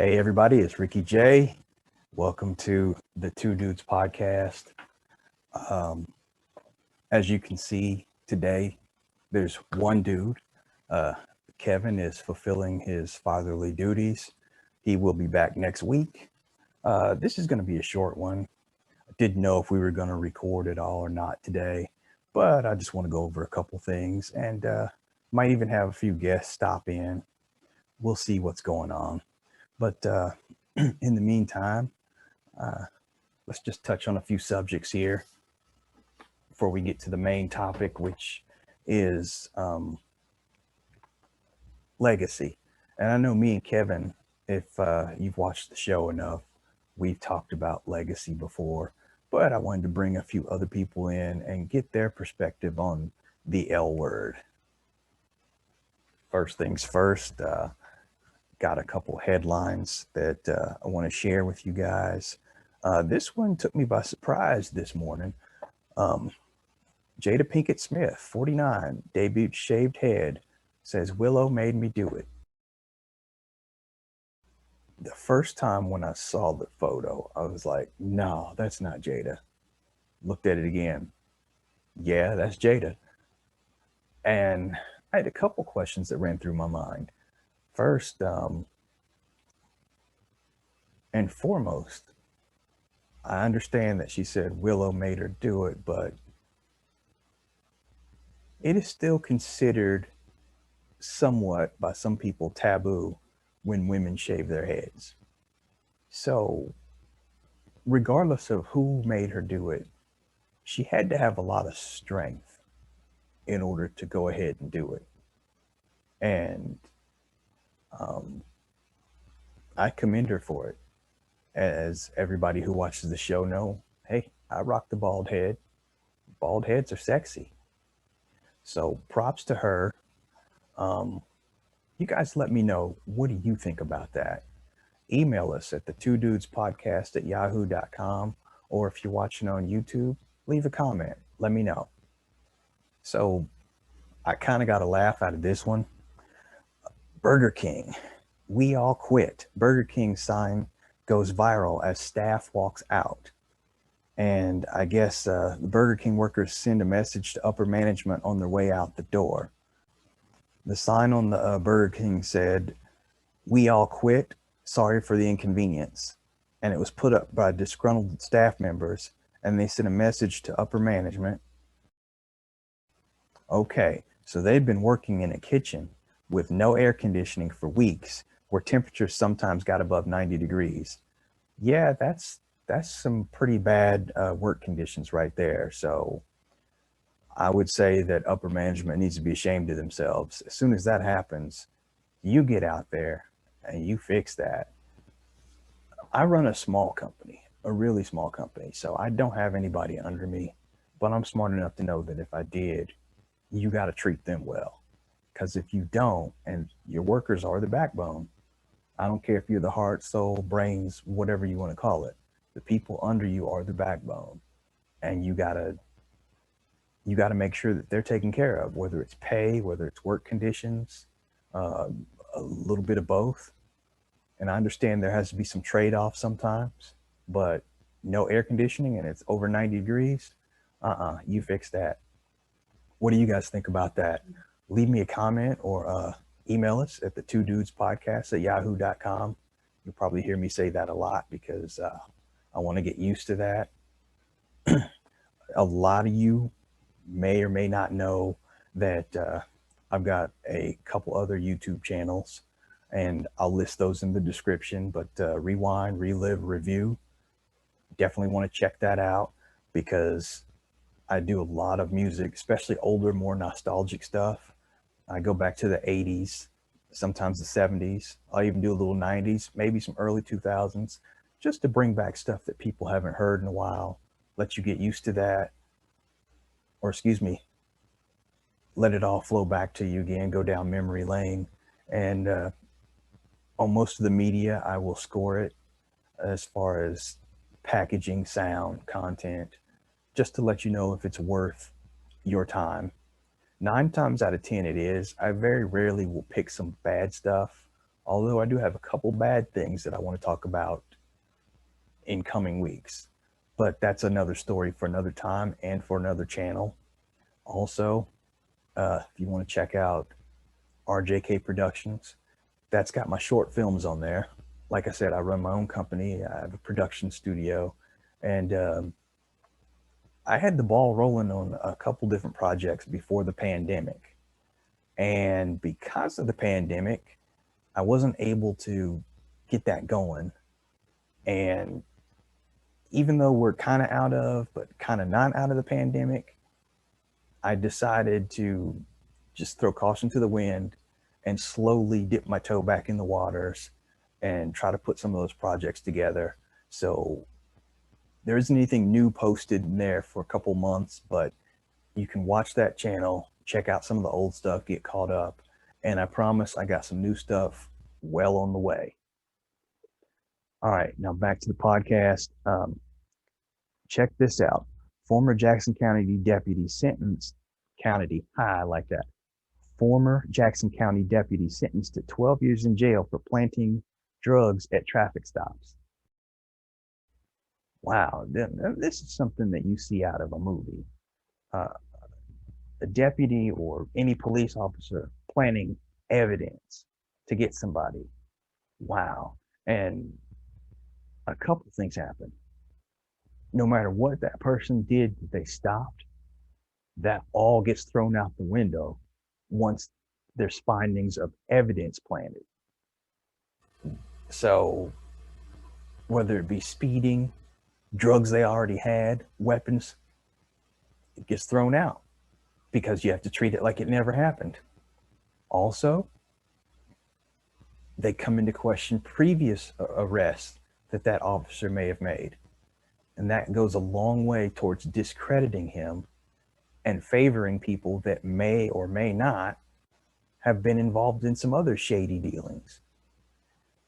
Hey everybody, it's Ricky J. Welcome to the Two Dudes podcast. Um, as you can see today, there's one dude. Uh, Kevin is fulfilling his fatherly duties. He will be back next week. This is going to be a short one. I didn't know if we were going to record it all or not today, but I just want to go over a couple things and might even have a few guests stop in. We'll see what's going on. But in the meantime, let's just touch on a few subjects here before we get to the main topic, which is legacy. And I know me and Kevin, if you've watched the show enough, we've talked about legacy before, but I wanted to bring a few other people in and get their perspective on the L word. First things first, got a couple headlines that I want to share with you guys. This one took me by surprise this morning. Jada Pinkett Smith, 49, debuted shaved head, says Willow made me do it. The first time when I saw the photo, I was like, no, that's not Jada. Looked at it again. Yeah, that's Jada. And I had a couple questions that ran through my mind. First, and foremost, I understand that she said Willow made her do it, but it is still considered somewhat by some people taboo when women shave their heads. So, regardless of who made her do it, she had to have a lot of strength in order to go ahead and do it. And I commend her for it. As everybody who watches the show know, hey, I rock the bald head. Bald heads are sexy. So props to her. You guys let me know, what do you think about that? Email us at the two dudes podcast at yahoo.com, or if you're watching on YouTube, leave a comment. Let me know. So I kind of got a laugh out of this one. Burger King, we all quit. Burger King sign goes viral as staff walks out. And I guess the Burger King workers send a message to upper management on their way out the door. The sign on the Burger King said, "We all quit. Sorry for the inconvenience." And it was put up by disgruntled staff members, and they sent a message to upper management. Okay, so they'd been working in a kitchen with no air conditioning for weeks, where temperatures sometimes got above 90 degrees. Yeah, that's some pretty bad work conditions right there. So I would say that upper management needs to be ashamed of themselves. As soon as that happens, you get out there and you fix that. I run a small company, a really small company, so I don't have anybody under me, but I'm smart enough to know that if I did, you got to treat them well. Because if you don't, and your workers are the backbone, I don't care if you're the heart, soul, brains, whatever you want to call it, the people under you are the backbone, and you gotta make sure that they're taken care of, whether it's pay, whether it's work conditions, uh, a little bit of both. And I understand there has to be some trade-off sometimes, but no air conditioning and it's over 90 degrees, you fix that. What do you guys think about that? Leave me a comment or email us at the two dudes podcast at yahoo.com. You'll probably hear me say that a lot because I want to get used to that. A lot of you may or may not know that I've got a couple other YouTube channels, and I'll list those in the description. But Rewind, Relive, Review, definitely want to check that out because I do a lot of music, especially older, more nostalgic stuff. I go back to the 80s, sometimes the 70s. I'll even do a little 90s, maybe some early 2000s, just to bring back stuff that people haven't heard in a while, let you get used to that. Or excuse me, let it all flow back to you again, go down memory lane. And on most of the media, I will score it as far as packaging, sound, content, just to let you know if it's worth your time. 9 times out of 10 it is. I very rarely will pick some bad stuff Although I do have a couple bad things that I want to talk about in coming weeks. But that's another story for another time and for another channel. Also, if you want to check out RJK Productions, that's got my short films on there. Like I said, I run my own company. I have a production studio, and I had the ball rolling on a couple different projects before the pandemic. And because of the pandemic, I wasn't able to get that going. And even though we're kind of out of, but kind of not out of the pandemic, I decided to just throw caution to the wind and slowly dip my toe back in the waters and try to put some of those projects together. So there isn't anything new posted in there for a couple months, but you can watch that channel, check out some of the old stuff, get caught up. And I promise I got some new stuff well on the way. All right, now back to the podcast. Check this out. Former Jackson County deputy sentenced, I like that. Former Jackson County deputy sentenced to 12 years in jail for planting drugs at traffic stops. Wow, this is something that you see out of a movie. A deputy or any police officer planting evidence to get somebody. Wow. And a couple things happen. No matter what that person did, they stopped. That all gets thrown out the window once there's findings of evidence planted. So whether it be speeding, drugs they already had, weapons, it gets thrown out because you have to treat it like it never happened. Also, they come into question previous arrests that officer may have made. And that goes a long way towards discrediting him and favoring people that may or may not have been involved in some other shady dealings.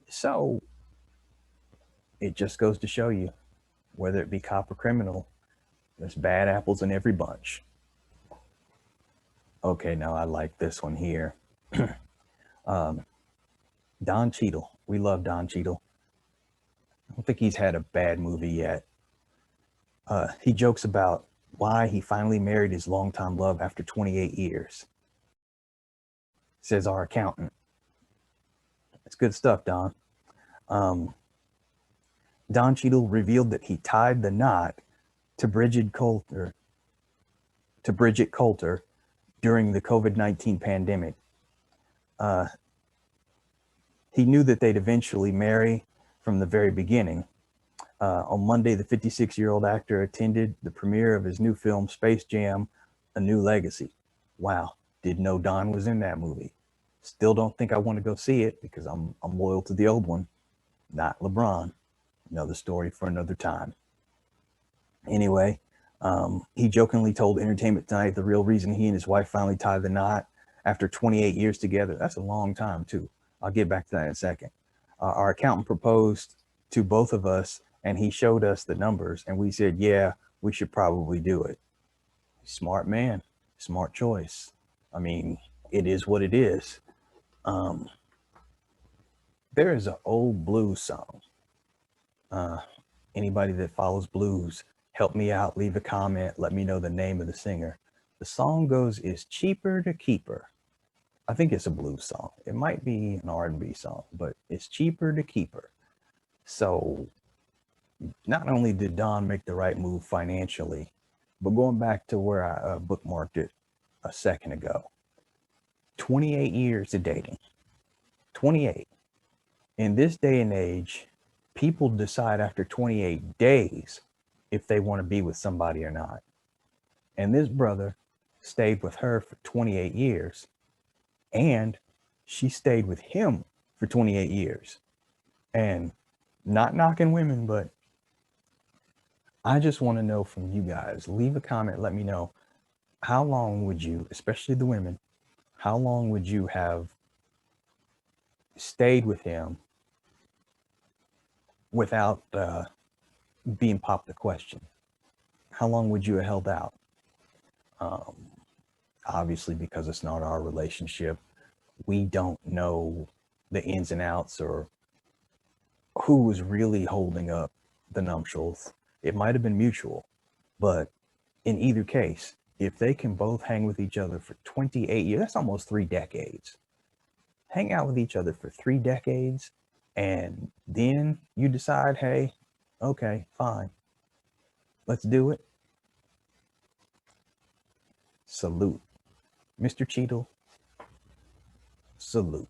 So it just goes to show you, whether it be cop or criminal, there's bad apples in every bunch. Okay, now I like this one here. Don Cheadle. We love Don Cheadle. I don't think he's had a bad movie yet. He jokes about why he finally married his longtime love after 28 years. Says our accountant. It's good stuff, Don. Don Cheadle revealed that he tied the knot to Bridget Coulter during the COVID-19 pandemic. He knew that they'd eventually marry from the very beginning. On Monday, the 56-year-old actor attended the premiere of his new film, Space Jam: A New Legacy. Wow, didn't know Don was in that movie. Still don't think I want to go see it because I'm loyal to the old one, not LeBron. Another story for another time. Anyway, he jokingly told Entertainment Tonight the real reason he and his wife finally tied the knot after 28 years together. That's a long time, too. I'll get back to that in a second. Our accountant proposed to both of us, and he showed us the numbers, and we said, yeah, we should probably do it. Smart man, smart choice. I mean, it is what it is. There is an old blues song. Anybody that follows blues, help me out, leave a comment, let me know the name of the singer. The song goes, "It's cheaper to keep her." I think it's a blues song. It might be an R&B song, but it's cheaper to keep her. So not only did Don make the right move financially, but going back to where I bookmarked it a second ago, 28 years of dating, 28. In this day and age, people decide after 28 days if they want to be with somebody or not. And this brother stayed with her for 28 years, and she stayed with him for 28 years. And not knocking women, but I just want to know from you guys. Leave a comment, let me know, how long would you, especially the women, how long would you have stayed with him without being popped the question? How long would you have held out? Obviously, because it's not our relationship, we don't know the ins and outs or who was really holding up the nuptials. It might have been mutual, but in either case, if they can both hang with each other for 28 years, that's almost 3 decades. Hang out with each other for 3 decades, and then you decide, hey, okay, fine, let's do it. Salute. Mr. Cheadle, salute.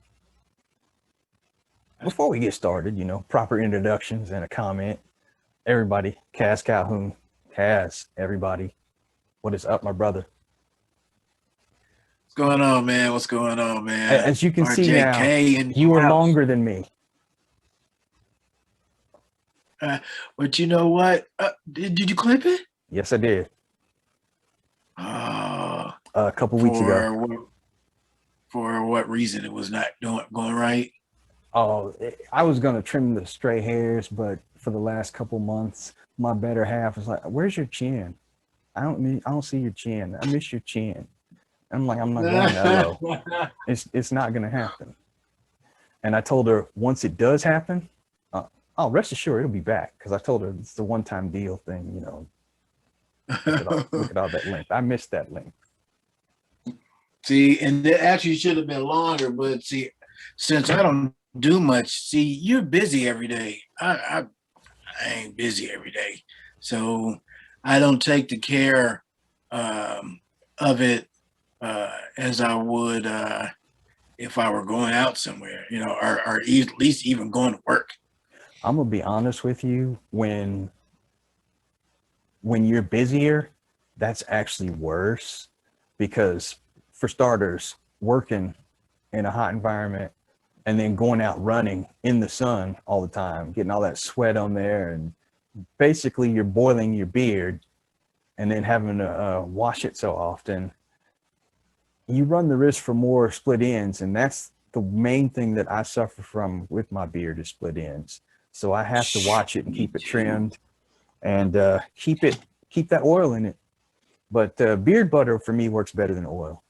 Before we get started, proper introductions and a comment. Everybody, Caz Calhoun, Caz, everybody. What is up, my brother? What's going on, man? What's going on, man? As you can see now, and you are longer than me. But you know what? Did you clip it? Yes, I did. A couple weeks ago. For what reason? It was not going right? Oh, I was going to trim the stray hairs, but for the last couple months, my better half was like, where's your chin? I don't see your chin. I miss your chin. I'm like, I'm not going that low. It's not going to happen. And I told her once it does happen, rest assured it'll be back, because I told her it's the one-time deal thing, Look at all that length. I missed that length. See, and it actually should have been longer, but see, since I don't do much, see, you're busy every day. I ain't busy every day, so I don't take the care of it as I would if I were going out somewhere, or at least even going to work. I'm gonna be honest with you. When you're busier, that's actually worse, because for starters, working in a hot environment and then going out running in the sun all the time, getting all that sweat on there, and basically you're boiling your beard and then having to wash it so often, you run the risk for more split ends. And that's the main thing that I suffer from with my beard, is split ends. So I have to watch it and keep it trimmed and keep that oil in it. But beard butter for me works better than oil.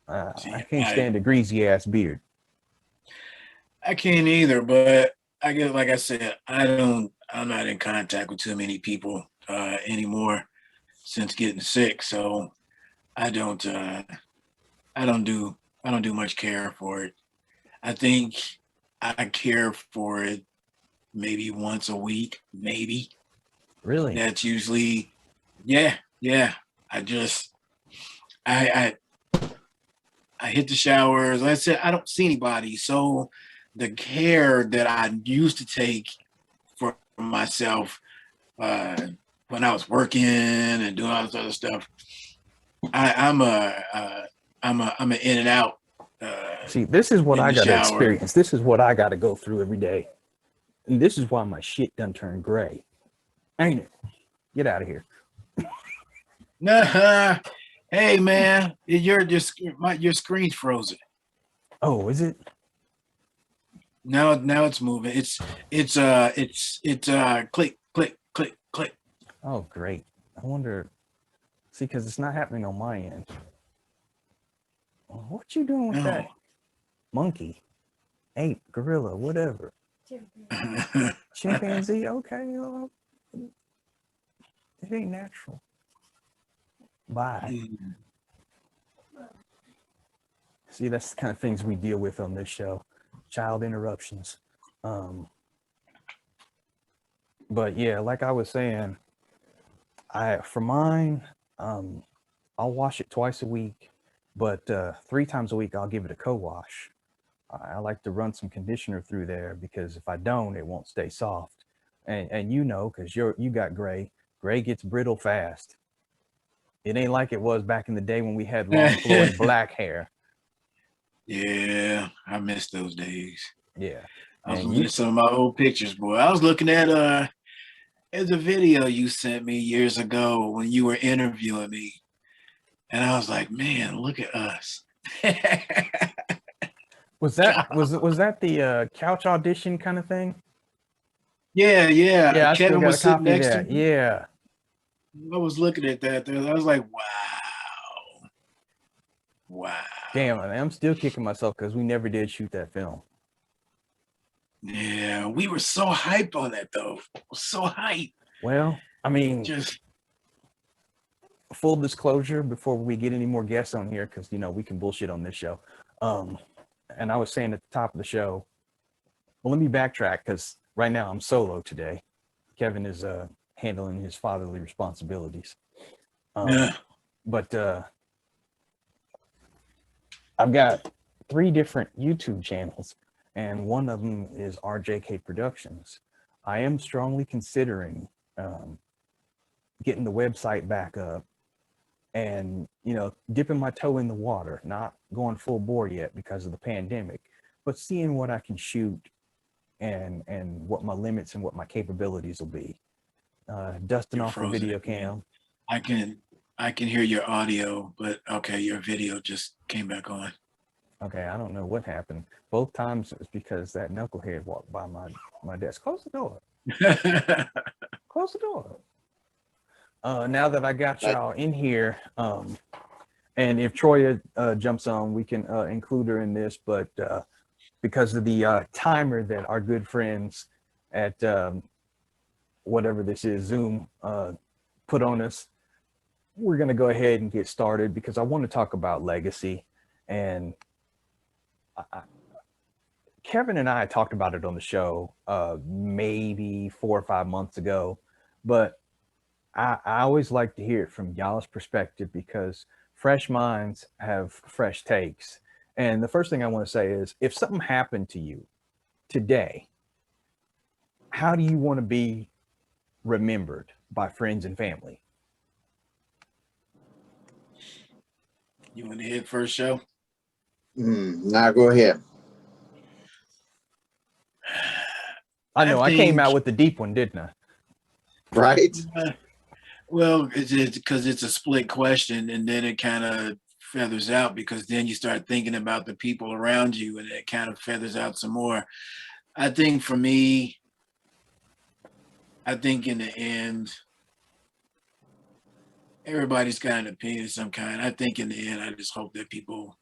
I can't stand a greasy ass beard. I can't either, but I guess, like I said, I'm not in contact with too many people anymore since getting sick. So I don't do much care for it. I think I care for it maybe once a week, maybe. Really? That's usually, yeah. I hit the showers. Like I said, I don't see anybody. So the care that I used to take for myself when I was working and doing all this other stuff, I'm an in and out. See, this is what I got to experience. This is what I got to go through every day. And this is why my shit done turned gray. Ain't it? Get out of here. Nah. Hey man, your screen's frozen. Oh, is it? Now it's moving. It's click, click, click, click. Oh, great. I wonder. See, because it's not happening on my end. What you doing with that? Monkey, ape, gorilla, whatever. Chimpanzee. Okay, it ain't natural. Bye. See, that's the kind of things we deal with on this show. Child interruptions. But yeah, like I was saying, for mine, I'll wash it twice a week, but 3 times a week I'll give it a co-wash. I like to run some conditioner through there, because if I don't, it won't stay soft. And because you got gray gets brittle fast. It ain't like it was back in the day when we had long flowing black hair. Yeah, I miss those days. Yeah. I was looking at some of my old pictures, boy. I was looking at there's a video you sent me years ago when you were interviewing me. And I was like, man, look at us. Was that the couch audition kind of thing? Yeah. I Kevin was sitting next to me. Yeah. I was looking at that. I was like, wow. Damn, I'm still kicking myself because we never did shoot that film. Yeah, we were so hyped on that though. So hyped. Well, I mean, Just full disclosure before we get any more guests on here, because we can bullshit on this show. And I was saying at the top of the show, well, let me backtrack because right now I'm solo today. Kevin is handling his fatherly responsibilities. yeah. But I've got 3 different YouTube channels, and one of them is RJK Productions. I am strongly considering getting the website back up and dipping my toe in the water, not going full bore yet because of the pandemic, but seeing what I can shoot and what my limits and what my capabilities will be. Dusting You're off the frozen. video cam. I can hear your audio, but okay, your video just came back on. Okay, I don't know what happened. Both times it's because that knucklehead walked by my desk. Close the door. Close the door. Now that I got y'all in here, and if Troya jumps on, we can include her in this, but because of the timer that our good friends at whatever this is, Zoom, put on us, we're going to go ahead and get started because I want to talk about legacy. And Kevin and I talked about it on the show maybe 4 or 5 months ago, but I always like to hear it from y'all's perspective because fresh minds have fresh takes. And the first thing I want to say is if something happened to you today, how do you want to be remembered by friends and family? You want to hit first, show? Now go ahead. I know I came out with the deep one, didn't I? Right? Well, it's because it's a split question, and then it kind of feathers out because then you start thinking about the people around you, and it kind of feathers out some more. I think for me, I think in the end, everybody's got an opinion of some kind. I think in the end, I just hope that people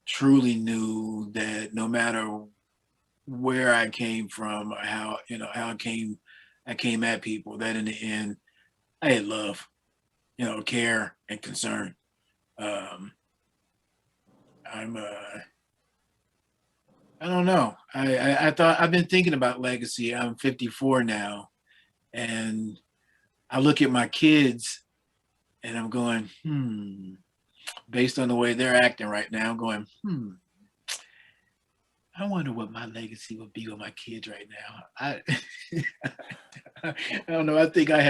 truly knew that no matter where I came from or how I came at people, that in the end I had love, care and concern. I'm I don't know. I thought I've been thinking about legacy. I'm 54 now, and I look at my kids and I'm going, based on the way they're acting right now, I'm going, I wonder what my legacy would be with my kids right now. I don't know. I think I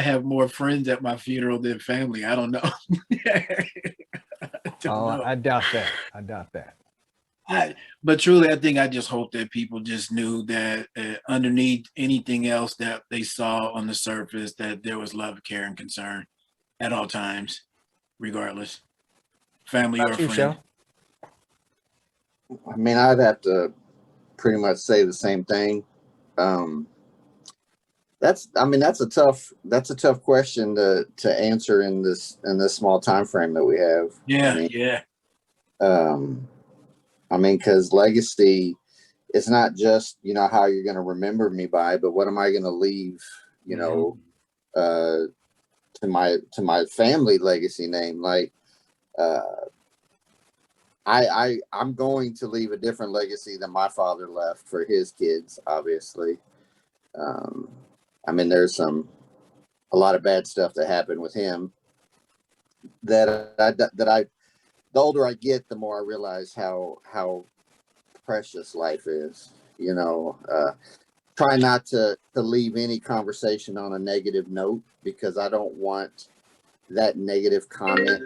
have more friends at my funeral than family. I don't know. I doubt that. But truly, I think I just hope that people just knew that underneath anything else that they saw on the surface, that there was love, care, and concern at all times, regardless, family or friend. Show? I mean, I'd have to pretty much say the same thing. That's a tough question to answer in this small time frame that we have. Yeah. Because legacy is not just how you're going to remember me by, but what am I going to leave to my family legacy name. Like I'm going to leave a different legacy than my father left for his kids, obviously. There's a lot of bad stuff that happened with him the older I get, the more I realize how precious life is. Try not to leave any conversation on a negative note because I don't want that negative comment,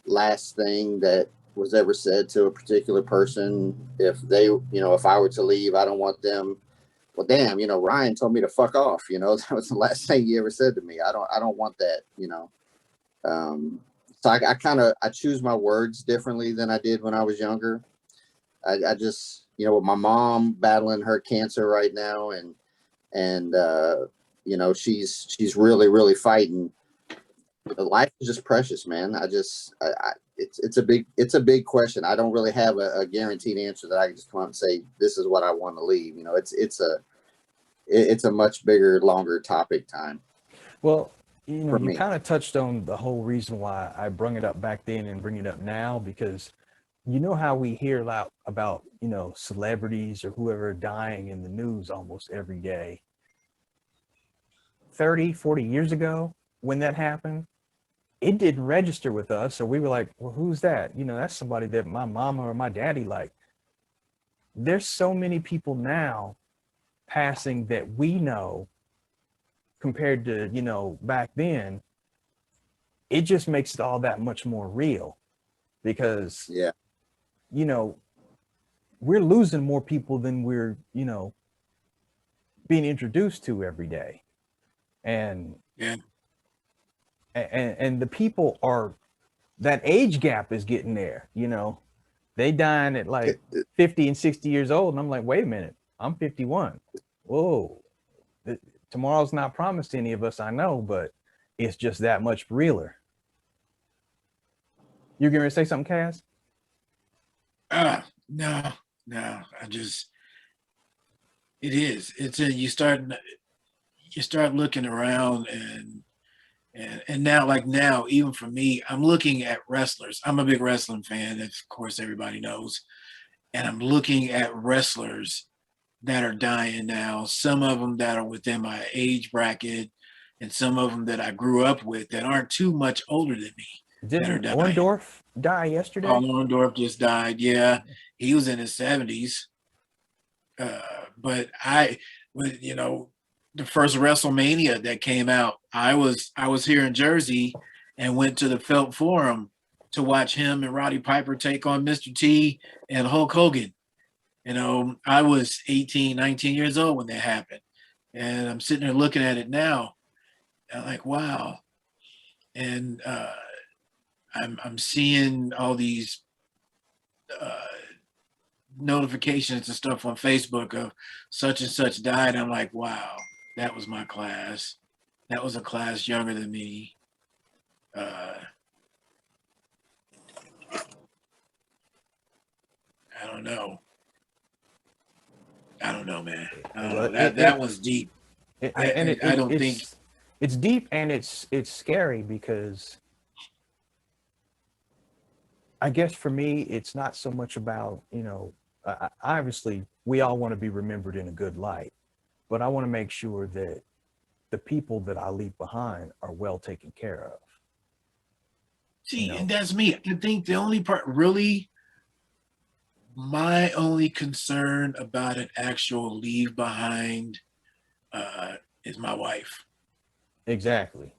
last thing that was ever said to a particular person. If they, if I were to leave, I don't want them, well, damn, Ryan told me to fuck off. That was the last thing he ever said to me. I don't want that, So I choose my words differently than I did when I was younger. I just, with my mom battling her cancer right now and she's really, really fighting. Life is just precious, man. it's a big question. I don't really have a guaranteed answer that I can just come out and say this is what I want to leave. You know, it's a much bigger, longer topic time. Well, you know, For you me. kind of touched on the whole reason why I brung it up back then and bring it up now, because you know how we hear a lot about, you know, celebrities or whoever dying in the news almost every day. 30, 40 years ago, when that happened, it didn't register with us. So we were like, well, who's that? You know, that's somebody that my mama or my daddy like. There's so many people now passing that we know compared to, you know, back then. It just makes it all that much more real because, Yeah. you know, we're losing more people than we're, you know, being introduced to every day. And Yeah. and the people are, that age gap is getting there, you know. They dying at like 50 and 60 years old. And I'm like, wait a minute, I'm 51. Whoa. Tomorrow's not promised to any of us, I know, but it's just that much realer. You're going to say something, Caz? No. I just, it is. It's a, you start looking around and now, like now, even for me, I'm looking at wrestlers. I'm a big wrestling fan, of course, everybody knows. And I'm looking at wrestlers that are dying now. Some of them that are within my age bracket, and some of them that I grew up with that aren't too much older than me that are Didn't dying. Orndorff die yesterday? Paul Orndorff just died. Yeah, he was in his 70s. But you know, the first WrestleMania that came out, I was here in Jersey and went to the Felt Forum to watch him and Roddy Piper take on Mr. T and Hulk Hogan. You know, I was 18, 19 years old when that happened. And I'm sitting there looking at it now. And I'm like, wow. And I'm seeing all these notifications and stuff on Facebook of such and such died. I'm like, wow, that was my class. That was a class younger than me. I don't know. I don't know, man. I don't know. That was deep. I don't think it's deep, and it's scary because I guess for me, it's not so much about, you know, obviously we all want to be remembered in a good light, but I want to make sure that the people that I leave behind are well taken care of. see, You know? and that's me. I think the only part really, my only concern about an actual leave behind is my wife. Exactly.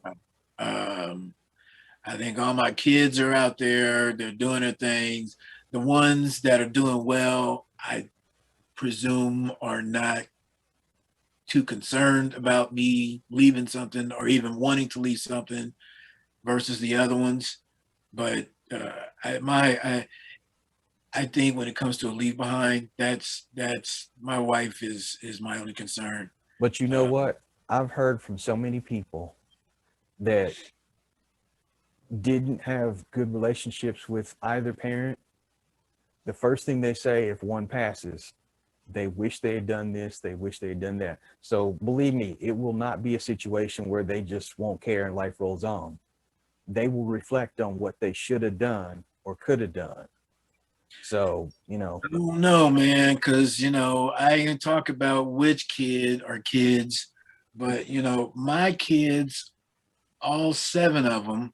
I think all my kids are out there, they're doing their things. The ones that are doing well, I presume are not too concerned about me leaving something or even wanting to leave something versus the other ones. But I think when it comes to a leave behind, that's my wife is my only concern. But you know what? I've heard from so many people that didn't have good relationships with either parent. The first thing they say if one passes, they wish they had done this, they wish they had done that. So believe me, it will not be a situation where they just won't care and life rolls on. They will reflect on what they should have done or could have done. So, you know. I don't know, man, because, you know, I can talk about which kid or kids, but, you know, my kids, all 7 of them,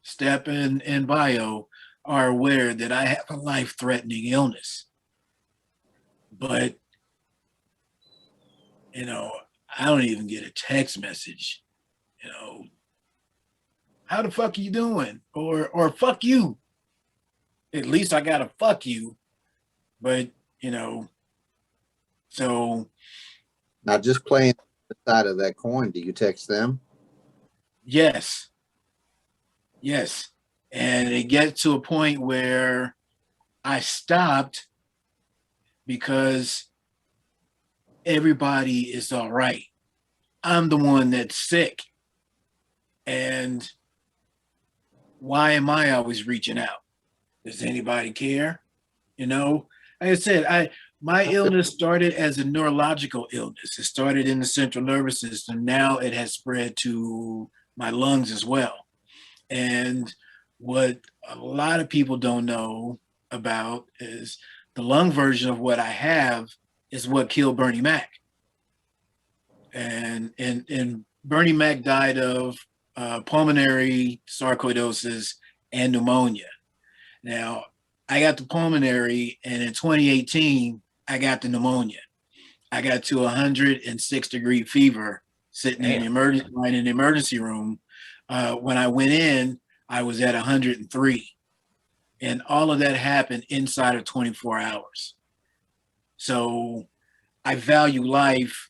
Step and Bio, are aware that I have a life-threatening illness. But, you know, I don't even get a text message, you know, how the fuck are you doing? Or fuck you. At least I got a fuck you. But, you know, so. Now, just playing the side of that coin, do you text them? Yes. And it gets to a point where I stopped because everybody is all right. I'm the one that's sick. And why am I always reaching out? Does anybody care? You know, like I said, my illness started as a neurological illness. It started in the central nervous system. Now it has spread to my lungs as well. And what a lot of people don't know about is the lung version of what I have is what killed Bernie Mac. And Bernie Mac died of pulmonary sarcoidosis and pneumonia. Now, I got the pulmonary, and in 2018, I got the pneumonia. I got to 106-degree fever sitting in the emergency room. When I went in, I was at 103. And all of that happened inside of 24 hours. So I value life,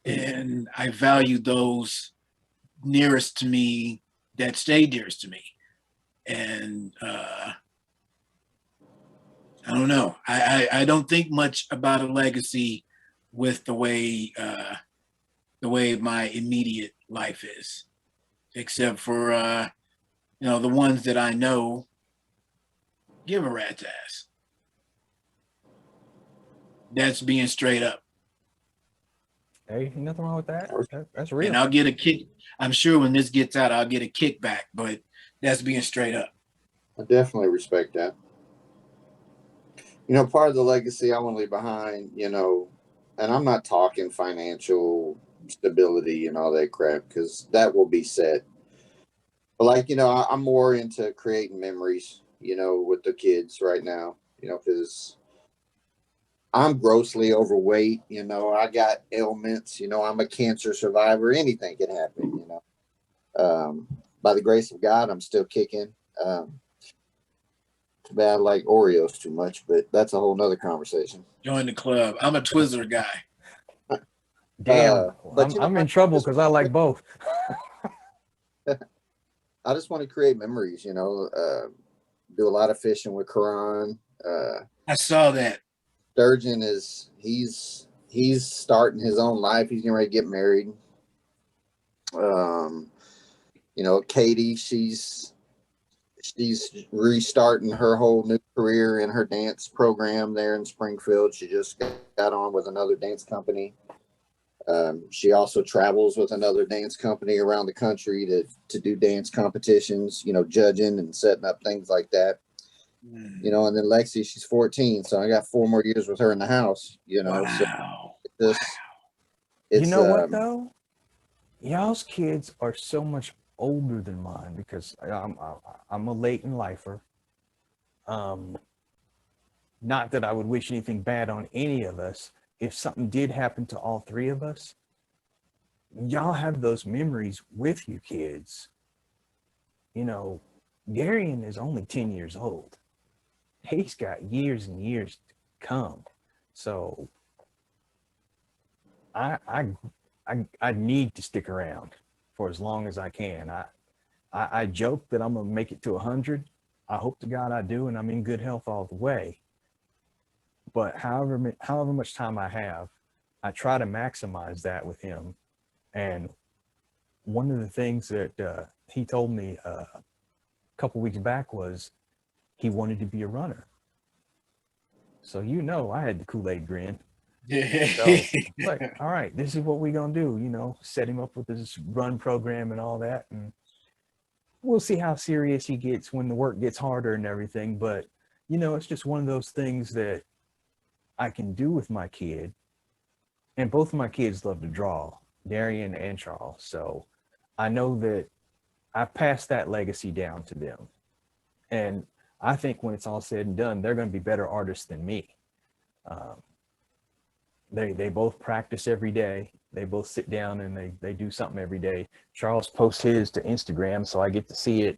and I value those nearest to me that stay dearest to me. And I don't know. I don't think much about a legacy with the way my immediate life is, except for the ones that I know give a rat's ass. That's being straight up. Hey, nothing wrong with that. That's real. And I'll get a kick. I'm sure when this gets out, I'll get a kickback, but that's being straight up. I definitely respect that. Part of the legacy I want to leave behind, and I'm not talking financial stability and all that crap, because that will be set. But I'm more into creating memories, with the kids right now, because I'm grossly overweight, I got ailments, I'm a cancer survivor. Anything can happen, by the grace of God, I'm still kicking. Too bad I like Oreos too much, but that's a whole nother conversation. Join the club. I'm a Twizzler guy. Damn, but I'm in trouble because I like both. I just want to create memories, do a lot of fishing with Karan. I saw that. Sturgeon he's starting his own life. He's getting ready to get married. Katie, she's restarting her whole new career in her dance program there in Springfield. She just got on with another dance company. She also travels with another dance company around the country to do dance competitions, judging and setting up things like that. And then Lexi, she's 14, so I got 4 more years with her in the house, Wow. So You know what though? Y'all's kids are so much older than mine because I'm a late in lifer. Not that I would wish anything bad on any of us. If something did happen to all 3 of us, y'all have those memories with you kids. Darian is only 10 years old. He's got years and years to come. So I need to stick around for as long as I can. I joke that I'm gonna make it to 100. I hope to God I do, and I'm in good health all the way. But however much time I have, I try to maximize that with him. And one of the things that he told me a couple weeks back was he wanted to be a runner. So I had the Kool-Aid grin. So like, all right, this is what we're gonna do, set him up with this run program and all that. And we'll see how serious he gets when the work gets harder and everything. But it's just one of those things that I can do with my kid. And both of my kids love to draw, Darian and Charles. So I know that I passed that legacy down to them. And I think when it's all said and done, they're going to be better artists than me. They both practice every day. They both sit down and they do something every day. Charles posts his to Instagram, so I get to see it,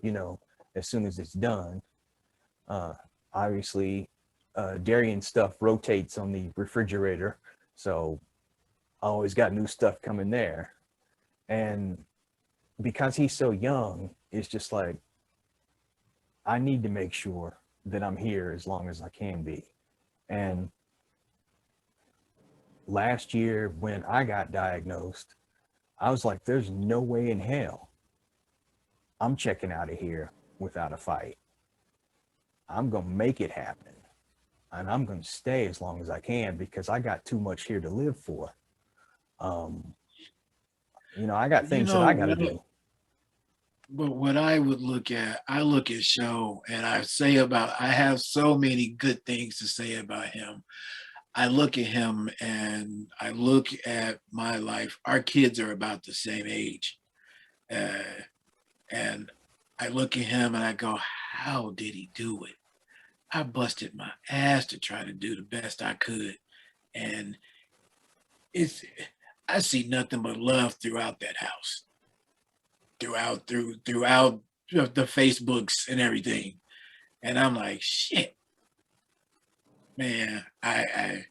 as soon as it's done. Obviously, Darian's stuff rotates on the refrigerator, so I always got new stuff coming there. And because he's so young, it's just like, I need to make sure that I'm here as long as I can be. And last year when I got diagnosed, I was like, there's no way in hell I'm checking out of here without a fight. I'm going to make it happen. And I'm going to stay as long as I can because I got too much here to live for. I got things that I got to do. But what I would look at, I look at Show and I have so many good things to say about him. I look at him and I look at my life. Our kids are about the same age. And I look at him and I go, how did he do it? I busted my ass to try to do the best I could. And I see nothing but love throughout that house. Throughout the Facebooks and everything. And I'm like, shit, man, I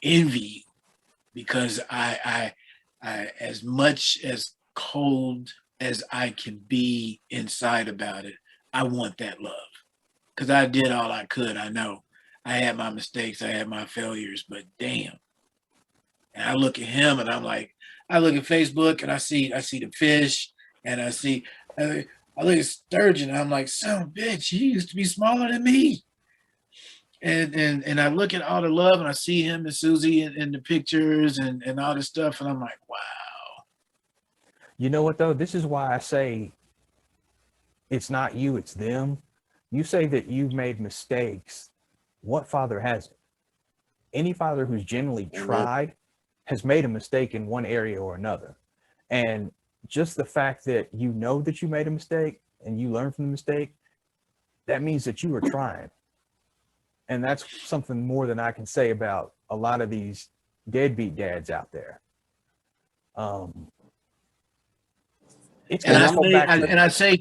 envy you because I as much as cold as I can be inside about it, I want that love. Because I did all I could. I know I had my mistakes, I had my failures, but damn. And I look at him and I'm like, I look at Facebook and I see the fish and I look at Sturgeon and I'm like, son of a bitch, he used to be smaller than me. And I look at all the love and I see him and Susie in the pictures and all this stuff and I'm like, wow. You know what though? This is why I say it's not you, it's them. You say that you've made mistakes. What father hasn't? Any father who's genuinely tried has made a mistake in one area or another. And just the fact that you know that you made a mistake and you learn from the mistake, that means that you were trying. And that's something more than I can say about a lot of these deadbeat dads out there. I say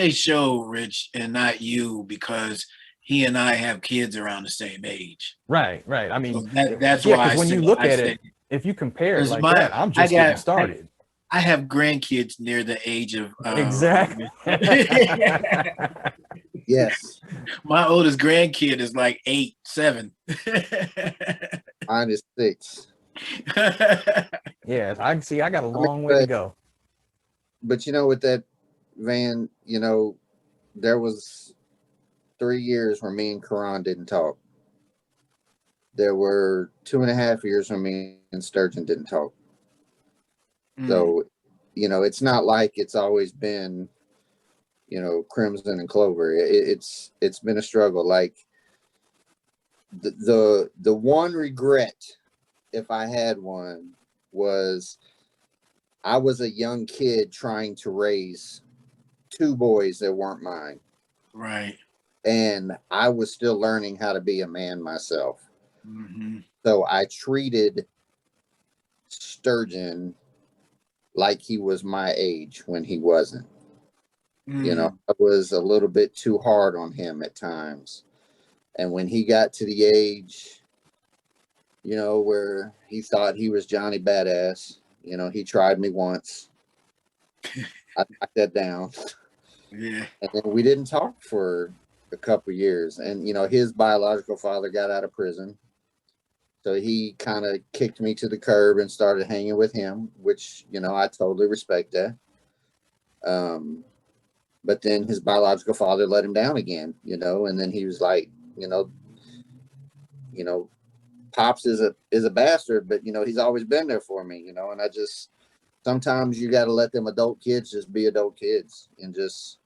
show, Rich, and not you, because he and I have kids around the same age. Right. I mean, so that's why when you look at it, if you compare it like that, I'm just getting started. I have grandkids near the age of exactly. Yes. My oldest grandkid is like 8, 7. Mine is 6. Yeah, I can see I got a long way to go. But with that, Van, there was 3 years where me and Karan didn't talk. There were 2.5 years where me and Sturgeon didn't talk. So, it's not like it's always been, crimson and clover. It's been a struggle. Like the one regret, if I had one, was I was a young kid trying to raise 2 boys that weren't mine. Right. And I was still learning how to be a man myself. Mm-hmm. So I treated Sturgeon like he was my age when he wasn't. I was a little bit too hard on him at times. And when he got to the age, where he thought he was Johnny Badass, he tried me once. I knocked that down. Yeah. And then we didn't talk for a couple of years. And, his biological father got out of prison. So he kind of kicked me to the curb and started hanging with him, which, I totally respect that. But then his biological father let him down again, and then he was like, Pops is a bastard, but, he's always been there for me, and I just, sometimes you got to let them adult kids just be adult kids and just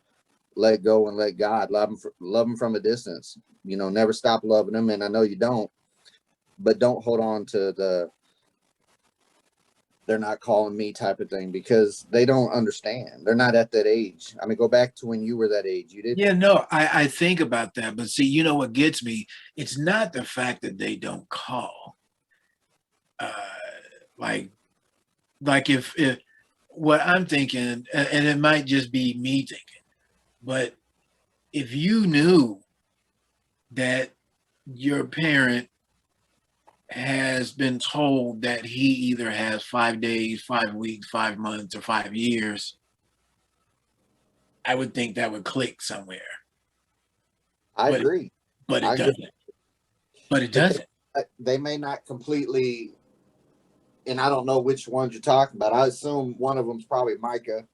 let go and let God love them from a distance, never stop loving them. And I know you don't, but don't hold on to they're not calling me type of thing, because they don't understand. They're not at that age. I mean, go back to when you were that age. You did. Yeah, no, I think about that. But see, what gets me? It's not the fact that they don't call. Like if what I'm thinking, and it might just be me thinking, but if you knew that your parent has been told that he either has 5 days, 5 weeks, 5 months, or 5 years, I would think that would click somewhere. I agree. But it doesn't. But it doesn't. They may not completely, and I don't know which ones you're talking about. I assume one of them's probably Micah,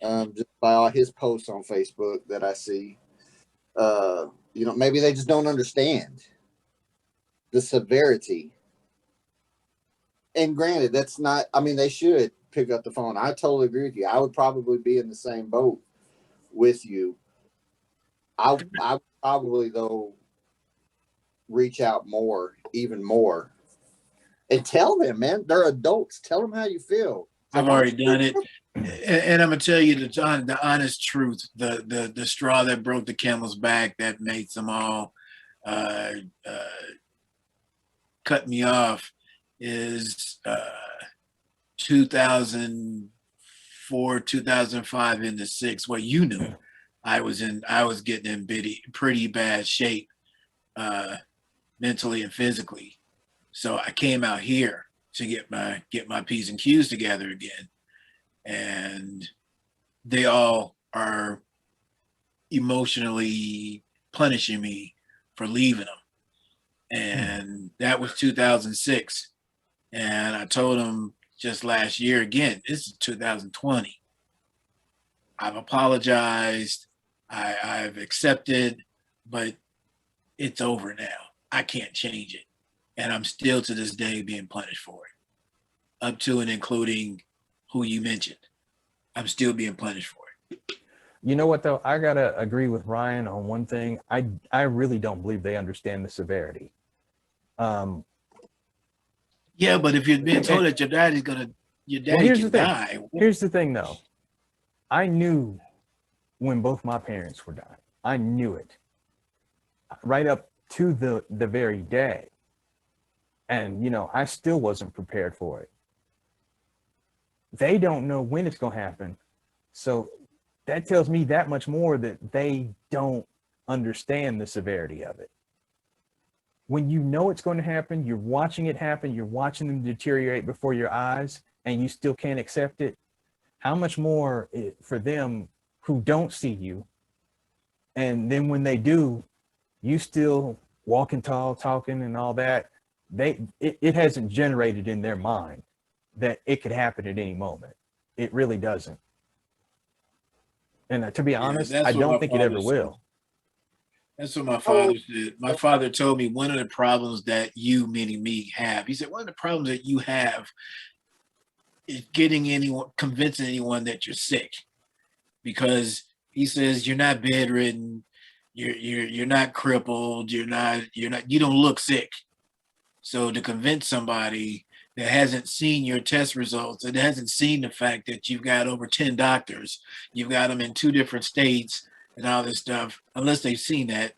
just by all his posts on Facebook that I see. You know, maybe they just don't understand the severity. And granted, that's not, I mean, they should pick up the phone. I totally agree with you. I would probably be in the same boat with you. I probably, though, reach out more, even more, and tell them, man, they're adults. Tell them how you feel. I've already done it. And I'm gonna tell you the honest truth, the straw that broke the camel's back that made them all uh, cut me off is 2004, 2005 into six. Well, you knew I was getting in pretty bad shape, mentally and physically. So I came out here to get my P's and Q's together again. And they all are emotionally punishing me for leaving them. And that was 2006. And I told them just last year, again, this is 2020. I've apologized. I've accepted, but it's over now. I can't change it. And I'm still to this day being punished for it, up to and including who you mentioned. I'm still being punished for it. You know what, though? I got to agree with Ryan on one thing. I really don't believe they understand the severity. Yeah, but if you're being told that your daddy can die. Here's the thing, though. I knew when both my parents were dying. I knew it right up to the very day. And, you know, I still wasn't prepared for it. They don't know when it's going to happen. So that tells me that much more that they don't understand the severity of it. When you know it's going to happen, you're watching it happen, you're watching them deteriorate before your eyes, and you still can't accept it. How much more for them who don't see you? And then when they do, you still walking tall, talking and all that. It hasn't generated in their mind that it could happen at any moment. It really doesn't. And to be honest, I don't think it ever will. That's what my father said. My father told me one of the problems that you, meaning me, have. He said, one of the problems that you have is convincing anyone that you're sick. Because he says you're not bedridden, you're not crippled, you don't look sick. So to convince somebody that hasn't seen your test results, that hasn't seen the fact that you've got over 10 doctors, you've got them in 2 different states and all this stuff, unless they've seen that,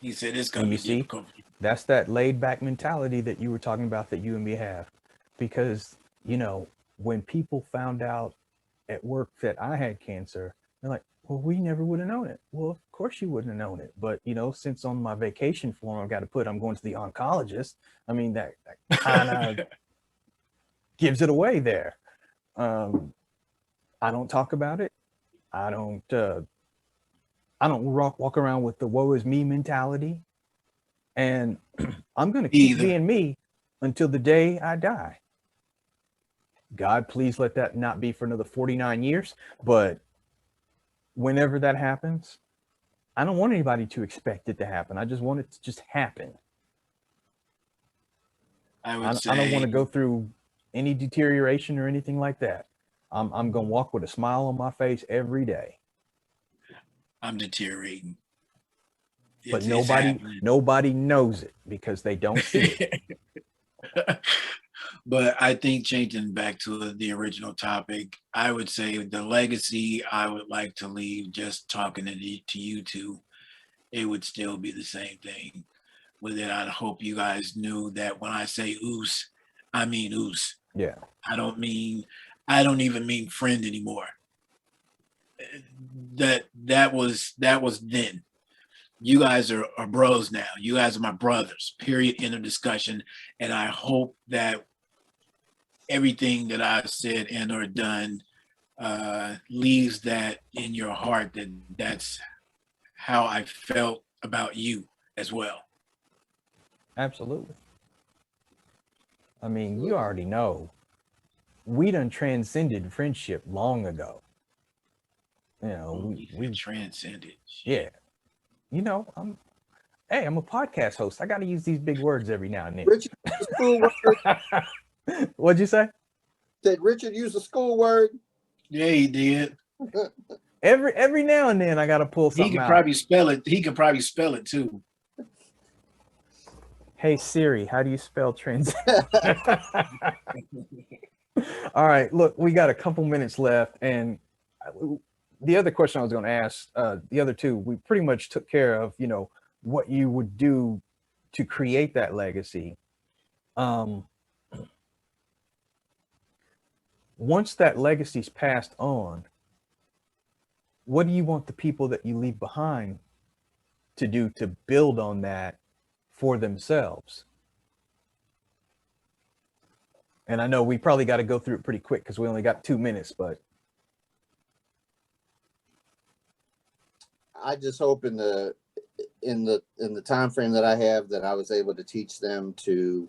he said it's going to be difficult. That's that laid back mentality that you were talking about that you and me have. Because, you know, when people found out at work that I had cancer, they're like, well, we never would have known it. Well, of course you wouldn't have known it. But, you know, since on my vacation form, I've got to put, I'm going to the oncologist. I mean, that kind of gives it away there. I don't talk about it. I don't walk around with the woe is me mentality. And I'm going to keep being me until the day I die. God, please let that not be for another 49 years. But whenever that happens, I don't want anybody to expect it to happen. I just want it to just happen. I don't want to go through any deterioration or anything like that. I'm going to walk with a smile on my face every day. I'm deteriorating. But nobody knows it because they don't see it. But I think changing back to the original topic, I would say the legacy I would like to leave, just talking to you two, it would still be the same thing. With it, I hope you guys knew that when I say oos, I mean oos. Yeah. I don't even mean friend anymore. That was then. You guys are bros now. You guys are my brothers, period, end of discussion. And I hope that everything that I've said and or done leaves that in your heart, that's how I felt about you as well. Absolutely. I mean, you already know we done transcended friendship long ago. You know, we transcended. Yeah. you know, I'm a podcast host. I got to use these big words every now and then. Richard used a school word. What'd you say? Said Richard used a school word. Yeah, he did. Every now and then I got to pull He something could out. probably spell it. He could probably spell it too. Hey Siri, how do you spell trans? All right, look, we got a couple minutes left, and the other question I was going to ask, the other two, we pretty much took care of. You know, what you would do to create that legacy. Once that legacy's passed on, what do you want the people that you leave behind to do to build on that for themselves? And I know we probably got to go through it pretty quick because we only got 2 minutes, but I just hope in the time frame that I have that I was able to teach them to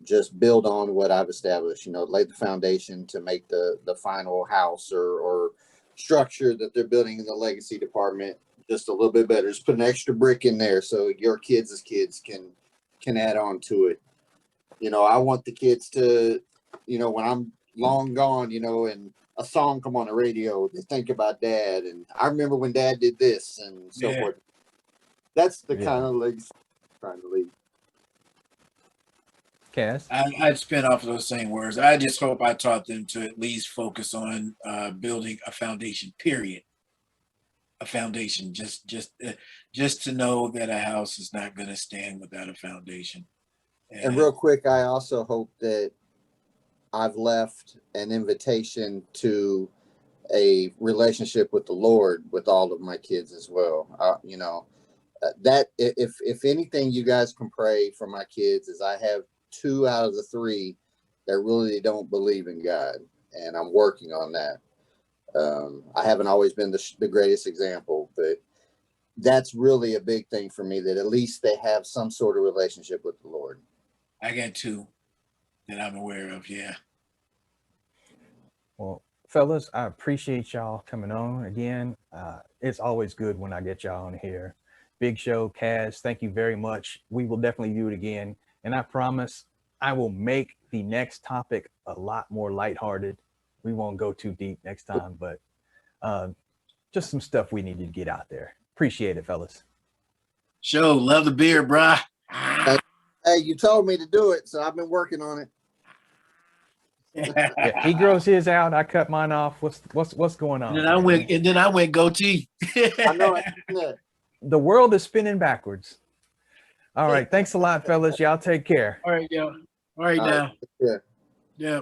just build on what I've established, you know, lay the foundation to make the final house or structure that they're building in the legacy department just a little bit better. Just put an extra brick in there so your kids' kids can add on to it. You know, I want the kids to, you know, when I'm long gone, you know, and a song come on the radio, they think about Dad, and I remember when Dad did this and so forth. That's the kind of legacy I'm trying to leave. Caz? I'd spin off those same words. I just hope I taught them to at least focus on building a foundation. Period. A foundation, just to know that a house is not going to stand without a foundation. And real quick, I also hope that I've left an invitation to a relationship with the Lord with all of my kids as well. You know, that if anything, you guys can pray for my kids, is I have 2 out of the 3 that really don't believe in God, and I'm working on that. I haven't always been the greatest example, but that's really a big thing for me, that at least they have some sort of relationship with the Lord. I got 2 that I'm aware of. Yeah. Well, fellas, I appreciate y'all coming on again. It's always good when I get y'all on here. Big Show, Caz, thank you very much. We will definitely do it again. And I promise I will make the next topic a lot more lighthearted. We won't go too deep next time, but just some stuff we needed to get out there. Appreciate it, fellas. Show, love the beer, brah. Hey, you told me to do it, so I've been working on it. Yeah, he grows his out. I cut mine off. What's going on? And then I went goatee. I know it. The world is spinning backwards. All right. Thanks a lot, fellas. Y'all take care. All right, yo. All right, now. Yeah. Yeah.